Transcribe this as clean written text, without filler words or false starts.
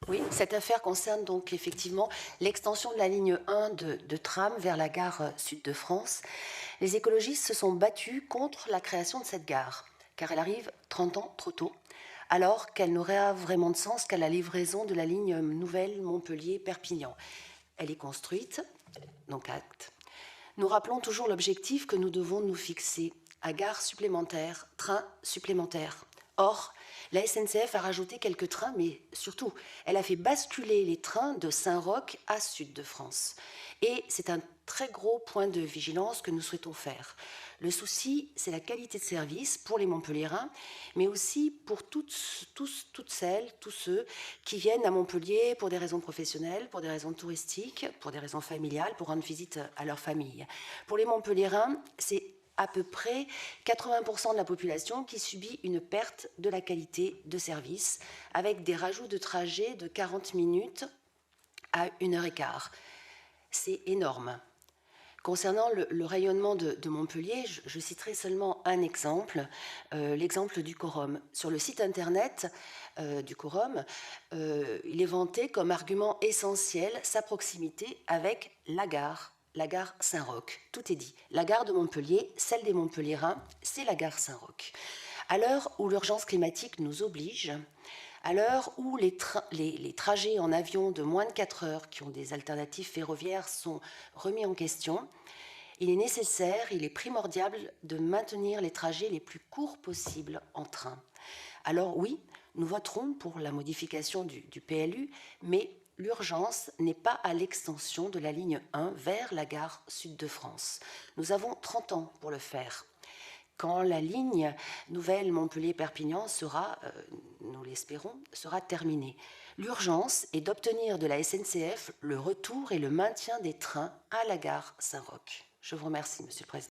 Oui, cette affaire concerne donc effectivement l'extension de la ligne 1 de tram vers la gare sud de France. Les écologistes se sont battus contre la création de cette gare, car elle arrive 30 ans trop tôt, alors qu'elle n'aurait vraiment de sens qu'à la livraison de la ligne nouvelle Montpellier-Perpignan. Elle est construite, donc acte. Nous rappelons toujours l'objectif que nous devons nous fixer à gare supplémentaire, train supplémentaire. Or, la SNCF a rajouté quelques trains, mais surtout, elle a fait basculer les trains de Saint-Roch à Sud de France. Et c'est un très gros point de vigilance que nous souhaitons faire. Le souci, c'est la qualité de service pour les Montpelliérains, mais aussi pour toutes celles, tous ceux qui viennent à Montpellier pour des raisons professionnelles, pour des raisons touristiques, pour des raisons familiales, pour rendre visite à leur famille. Pour les Montpelliérains, c'est à peu près 80% de la population qui subit une perte de la qualité de service, avec des rajouts de trajet de 40 minutes à 1 h 15. C'est énorme. Concernant le rayonnement de Montpellier, je citerai seulement un exemple, l'exemple du quorum. Sur le site internet du quorum, il est vanté comme argument essentiel sa proximité avec la gare Saint-Roch. Tout est dit. La gare de Montpellier, celle des Montpelliérains, c'est la gare Saint-Roch. À l'heure où l'urgence climatique nous oblige, à l'heure où les trajets en avion de moins de 4 heures qui ont des alternatives ferroviaires sont remis en question, il est nécessaire, il est primordial de maintenir les trajets les plus courts possibles en train. Alors oui, nous voterons pour la modification du PLU, mais l'urgence n'est pas à l'extension de la ligne 1 vers la gare sud de France. Nous avons 30 ans pour le faire. Quand la ligne nouvelle Montpellier-Perpignan sera, nous l'espérons, sera terminée. L'urgence est d'obtenir de la SNCF le retour et le maintien des trains à la gare Saint-Roch. Je vous remercie, Monsieur le Président.